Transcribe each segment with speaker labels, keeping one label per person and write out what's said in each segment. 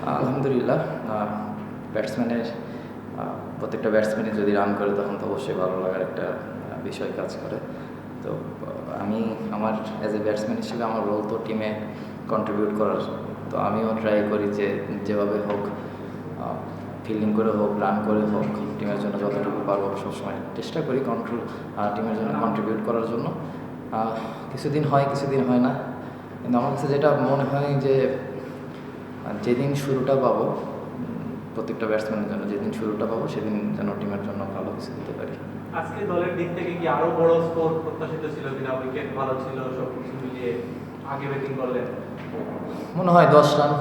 Speaker 1: আলহামদুলিল্লাহ। ব্যাটসম্যানের প্রত্যেকটা ব্যাটসম্যানই যদি রান করে তখন তো অবশ্যই ভালো লাগার একটা বিষয় কাজ করে। তো আমি আমার অ্যাজ এ ব্যাটসম্যান হিসেবে আমার রোল তো টিমে কন্ট্রিবিউট করার। তো আমিও ট্রাই করি যে যেভাবে হোক, ফিল্ডিং করে হোক, রান করে হোক, টিমের জন্য যতটুকু পারবো সবসময় চেষ্টা করি টিমের জন্য কন্ট্রিবিউট করার জন্য। কিছুদিন হয়, কিছুদিন হয় না, কিন্তু আমার কাছে যেটা মনে হয় যে যেদিন শুরুটা পাবো, প্রত্যেকটা ব্যাটসম্যানের জন্য যেদিন শুরুটা পাবো সেদিন যেন টিমের জন্য ভালো কিছু দিতে পারি।
Speaker 2: আজকে দলের দিক থেকে কি আরো বড় স্কোর প্রত্যাশিত ছিল কিনা? উইকেট ভালো ছিল, সবকিছু মিলিয়ে আগে ব্যাটিং করলেন।
Speaker 1: মনে হয় 10 রান,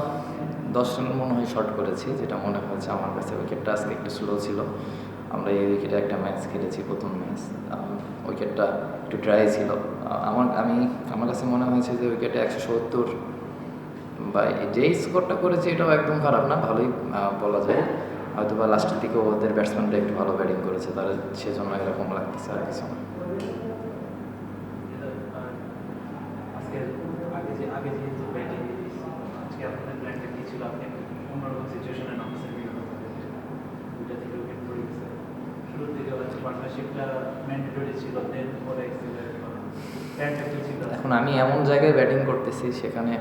Speaker 1: 10 রান মনে হয় শর্ট করেছি, যেটা মনে হয়েছে আমার কাছে। উইকেটটা আজকে একটু স্লো ছিল। আমরা এই উইকেটে একটা ম্যাচ খেলেছি, প্রথম ম্যাচ। উইকেটটা একটু ড্রাই ছিল। আমার কাছে মনে হয়েছে যে উইকেটে 170 বা যেই স্কোরটা করেছে এটাও একদম খারাপ না, ভালোই বলা যায়। হয়তো বা লাস্টের দিকে ওদের ব্যাটসম্যানরা একটু ভালো ব্যাটিং করেছে, তারা সেজন্য এরকম লাগতেছে, আর কিছু না।
Speaker 2: আজকে আগে যেহেতু ব্যাটিং আজকে আপনাদের প্ল্যানটা কি ছিল? আপনি অন্যরকম সিচুয়েশনে নামছেন, দুইটা থেকে উইকেট পড়ে গেছে। শুরুর দিকে হচ্ছে পার্টনারশিপটা ম্যান্ডেটরি ছিল, দেন পরে এক্সিলেন্ট প্ল্যানটা কি ছিল?
Speaker 1: এখন আমি এমন জায়গায় ব্যাটিং করতেছি, সেখানে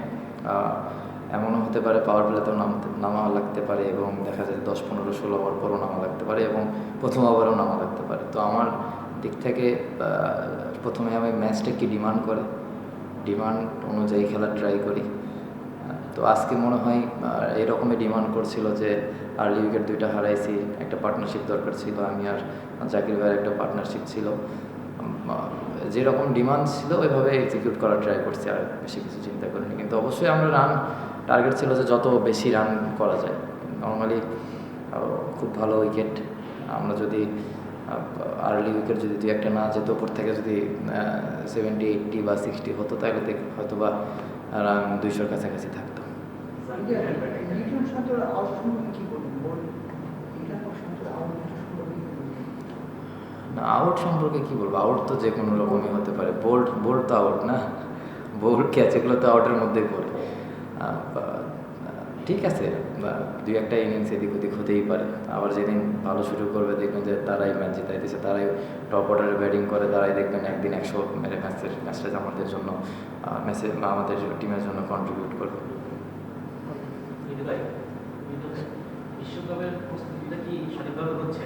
Speaker 1: এমনও হতে পারে পাওয়ার প্লেতেও নামা লাগতে পারে, এবং দেখা যায় 10, 15, 16 ওভার পরও নামা লাগতে পারে, এবং প্রথম ওভারেও নামা লাগতে পারে। তো আমার দিক থেকে প্রথমে আমি ম্যাচটা কি ডিমান্ড অনুযায়ী খেলার ট্রাই করি। তো আজকে মনে হয় এরকমই ডিমান্ড করছিল যে আর্লি উইকেট 2টা হারাইছি, একটা পার্টনারশিপ দরকার ছিল, আমি আর জাকির ভাইয়ের একটা পার্টনারশিপ ছিল। যেরকম ডিমান্ড ছিল ওইভাবে এক্সিকিউট করার ট্রাই করছি, আর বেশি কিছু চিন্তা করিনি। কিন্তু অবশ্যই আমরা টার্গেট ছিল যে যত বেশি রান করা যায়। নর্মালি খুব ভালো উইকেট, আমরা যদি আর্লি উইকেট যদি 2-1টা না যেত, উপর থেকে যদি 70, 80 বা 60 হতো, তাহলে হয়তো বা রান 200-র কাছাকাছি থাকতো। না, আউট সম্পর্কে কি বলবো? আউট তো যে কোনো রকমই হতে পারে। বোল্ড তো আউট না, বোল্ড ক্যাচ এগুলো তো আউটের মধ্যেই পড়ে। ঠিক আছে, 2-1টা ইনিংস এদিক ওদিক হতেই পারে। আবার যেদিন ভালো শুরু করবে দেখবেন যে তারাই ম্যাচ জিতাইতেছে, তারাই টপ অর্ডারে ব্যাটিং করে, তারাই দেখবেন একদিন 100 মেরে ম্যাচটা আমাদের জন্য, আমাদের টিমের জন্য কন্ট্রিবিউট করবে।
Speaker 2: বিশ্বকাপের প্রস্তুতিটা কি সঠিকভাবে হচ্ছে?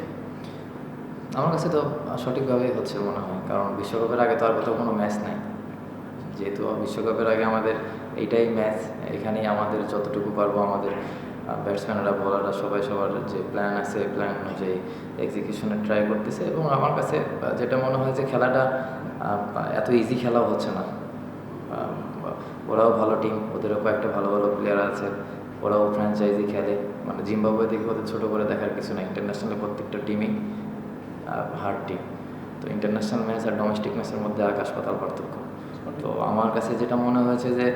Speaker 1: আমার কাছে তো সঠিকভাবেই হচ্ছে মনে হয়, কারণ বিশ্বকাপের আগে তো আর কোথাও কোনো ম্যাচ নাই। যেহেতু বিশ্বকাপের আগে আমাদের এইটাই ম্যাচ, এখানেই আমাদের যতটুকু পারবো আমাদের ব্যাটসম্যানরা, বোলাররা সবাই সবার যে প্ল্যান আছে, প্ল্যান অনুযায়ী এক্সিকিউশনের ট্রাই করতেছে। এবং আমার কাছে যেটা মনে হয় যে খেলাটা এত ইজি খেলাও হচ্ছে না। ওরাও ভালো টিম, ওদেরও কয়েকটা ভালো ভালো প্লেয়ার আছে, ওরাও ফ্র্যাঞ্চাইজি খেলে। মানে জিম্বাবুয়ে দিকে ওদের ছোটো করে দেখার কিছু না, ইন্টারন্যাশনালে প্রত্যেকটা টিমই হার্ড টিম। তো ইন্টারন্যাশনাল ম্যাচ আর ডোমেস্টিক ম্যাচের মধ্যে আকাশ পাতাল পার্থক্য। তো আমার কাছে যেটা মনে হয়েছে যে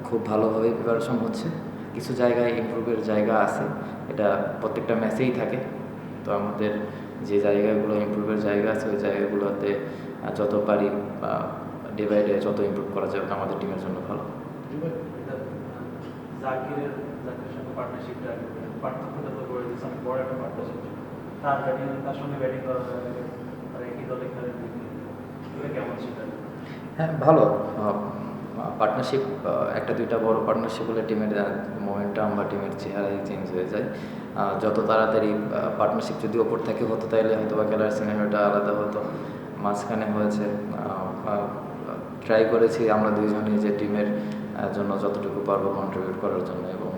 Speaker 1: খুব ভালোভাবে প্রিপারেশন হচ্ছে। কিছু জায়গায় ইমপ্রুভের জায়গা আছে, এটা প্রত্যেকটা ম্যাচেই থাকে। তো আমাদের যে জায়গাগুলো ইমপ্রুভের জায়গা আছে, ওই জায়গাগুলোতে যত পারি ডে বাই ডে যত ইমপ্রুভ করা যাবে আমাদের টিমের জন্য ভালো।
Speaker 2: জাকিরের সঙ্গে পার্টনারশিপটা পার্থক্যটা তো করে দিচ্ছে, অনেক বড় একটা পার্টনারশিপ। তার সঙ্গে ব্যাটিং করা আর একই দলে খেলেন, এটা কেমন সেটা?
Speaker 1: হ্যাঁ, ভালো পার্টনারশিপ। 1-2টা বড় পার্টনারশিপ হলে টিমের মোমেন্টাম বা টিমের চেহারাই চেঞ্জ হয়ে যায়। যত তাড়াতাড়ি পার্টনারশিপ যদি ওপর থেকে হতো, তাহলে হয়তো বা খেলার সিনেমাটা আলাদা হতো। মাঝখানে হয়েছে, ট্রাই করেছি আমরা দুইজনই যে টিমের জন্য যতটুকু পারবো কন্ট্রিবিউট করার জন্য, এবং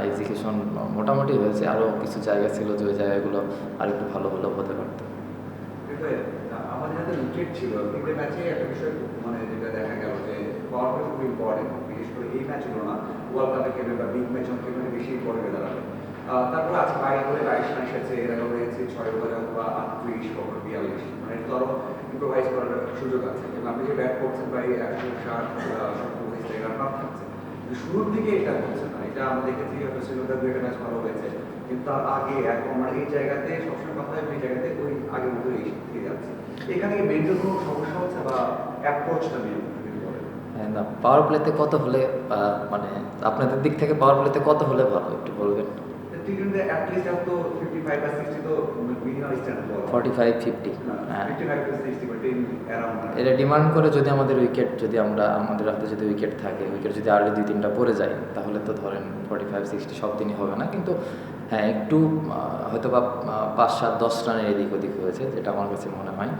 Speaker 1: এক্সিকিউশন মোটামুটি হয়েছে। আরও কিছু জায়গা ছিল যে ওই জায়গাগুলো আর একটু ভালো হলেও হতে পারত।
Speaker 3: আমাদের হাতে উইকেট ছিল, ক্রিকেট ম্যাচে একটা বিষয় মানে যেটা দেখা গেল যে পাওয়ার প্লে খুব ইম্পর্টেন্ট, বিশেষ করে এই ম্যাচগুলো না, ওয়ার্ল্ড কাপে খেলবে বা বিগ ম্যাচ অনেক মানে বেশি ইম্পর্টেন্ট দাঁড়াবে। তারপরে আজকে 22 বলে 22 রান এসেছে, এর আগে হয়েছে 6 ওভারে বা 38 ওভার 42, মানে তো আরও ইম্প্রোভাইজ করার সুযোগ আছে। এবং আপনি যে ব্যাট করছেন বা 160 রান আপ থাকছে, শুরুর দিকে এটা হচ্ছে না। এটা আমরা দেখেছি হয়তো শ্রীলঙ্কার 2টা ম্যাচ ভালো হয়েছে, কিন্তু তার আগে আমরা এই জায়গাতে সবসময় কথা হয়, এই জায়গাতে ওই আগের মতো এই থেকে যাচ্ছে। এখানে মেন্টাল কোনো সমস্যা হচ্ছে বা অ্যাপ্রোচটা নিয়ে
Speaker 1: না, পাওয়ার প্লেতে কত হলে মানে আপনাদের দিক থেকে পাওয়ার প্লেতে কত হলে ভালো একটু বলবেন?
Speaker 3: টি-টোয়েন্টিতে অ্যাটলিস্ট এখন তো 55 বা 60 তো মিনিমাম স্ট্যান্ডার্ড বলা
Speaker 1: 45-50, হ্যাঁ
Speaker 3: 55 to 60 বা 10 অ্যারাউন্ড
Speaker 1: এটা ডিমান্ড করে যদি আমাদের উইকেট, যদি আমাদের হাতে যদি উইকেট থাকে, উইকেট যদি আর্লি 2-3টা পড়ে যায়, তাহলে তো ধরেন 45-60 সব দিনই হবে না, কিন্তু হ্যাঁ একটু হয়তো বা 5-7-10 রানের এদিক ওদিক হয়েছে, যেটা আমার কাছে মনে হয়।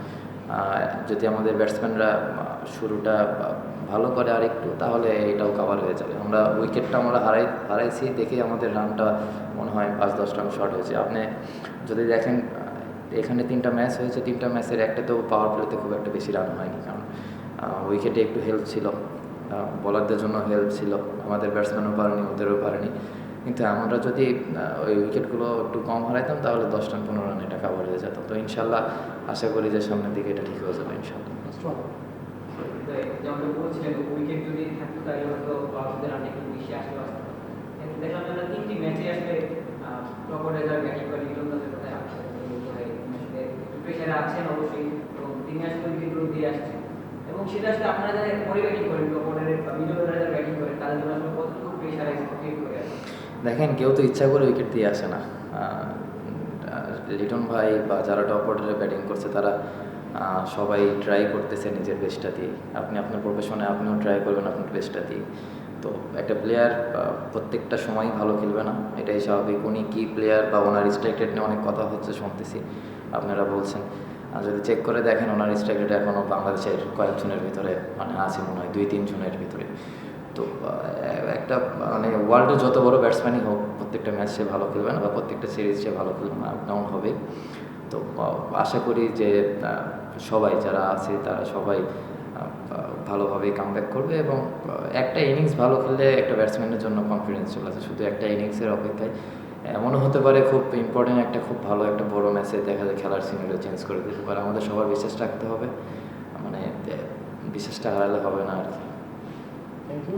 Speaker 1: যদি আমাদের ব্যাটসম্যানরা শুরুটা ভালো করে আর একটু, তাহলে এটাও কভার হয়ে যাবে। উইকেটটা আমরা হারাইছি দেখে আমাদের রানটা মনে হয় 5-10 রান শর্ট হয়েছে। আপনি যদি দেখেন এখানে 3টা ম্যাচ হয়েছে, 3টা ম্যাচের একটাতেও পাওয়ার প্লেতে খুব একটা বেশি রান হয়নি, কারণ উইকেটে একটু হেল্প ছিল, বোলারদের জন্য হেল্প ছিল, আমাদের ব্যাটসম্যানও পারেনি, ওদেরও পারেনি। কিন্তু আমরা যদি ওই উইকেটগুলো একটু কম হারাইতাম, তাহলে 10 রান 15 রান এটা কভার হয়ে যেত। তো ইনশাল্লাহ আশা করি যে সামনের দিকে এটা ঠিক হয়ে যাবে ইনশাল্লাহ।
Speaker 4: যেমন বলছিলেন উইকেট যদি থাকতো তাহলে হয়তো বাংলাদেশের রান একটু বেশি আসতে পারতো, কিন্তু দেখলাম আমরা 3টি ম্যাচে আসলে ক্রকোডাইলার ব্যাটিং করে ইংল্যান্ডের কথা আসছে, আসলে একটু প্রেশারে আছেন অবশ্যই, এবং তিনি আসলে উইকেটগুলো দিয়ে আসছেন, এবং সেটা আসলে আপনারা যারা পরে ব্যাটিং করেন, ক্রকোডাইলার বা মিডলরা যারা ব্যাটিং করেন, তাদের জন্য আসলে কতটুকু প্রেশারাইজ ক্রিয়েট করে আসে?
Speaker 1: দেখেন, কেউ তো ইচ্ছা করে উইকেট দিয়ে আসে না। লিটন ভাই বা যারা টপ অর্ডারে ব্যাটিং করছে, তারা সবাই ট্রাই করতেছে নিজের বেস্টটা দিয়ে। আপনি আপনার প্রফেশনে আপনিও ট্রাই করবেন আপনার বেস্টটা দিয়ে। তো একটা প্লেয়ার প্রত্যেকটা সময়ই ভালো খেলবে না, এটাই স্বাভাবিক। উনি কি প্লেয়ার বা ওনার স্ট্রাইক রেট নিয়ে অনেক কথা হচ্ছে, শুনতেছি আপনারা বলছেন। যদি চেক করে দেখেন, ওনার স্ট্রাইক রেট এখনও বাংলাদেশের কয়েকজনের ভিতরে মানে আছে, মনে হয় 2-3 জনের ভিতরে। তো একটা মানে ওয়ার্ল্ডের যত বড় ব্যাটসম্যানই হোক, প্রত্যেকটা ম্যাচ সে ভালো খেলবে না, বা প্রত্যেকটা সিরিজ সে ভালো খেলবে না, আপ ডাউন হবে। তো আশা করি যে সবাই যারা আছে তারা সবাই ভালোভাবে কামব্যাক করবে, এবং একটা ইনিংস ভালো খেললে একটা ব্যাটসম্যানের জন্য কনফিডেন্স চলে আসে। শুধু একটা ইনিংসের অপেক্ষায় এমনও হতে পারে খুব ইম্পর্টেন্ট একটা খুব ভালো একটা বড় ম্যাচে দেখা যায় খেলার সিনারিও চেঞ্জ করে দিতে পারে। আমাদের সবার বিশ্বাস রাখতে হবে, মানে বিশ্বাসটা হারালে হবে না আর কি।
Speaker 5: Thank you.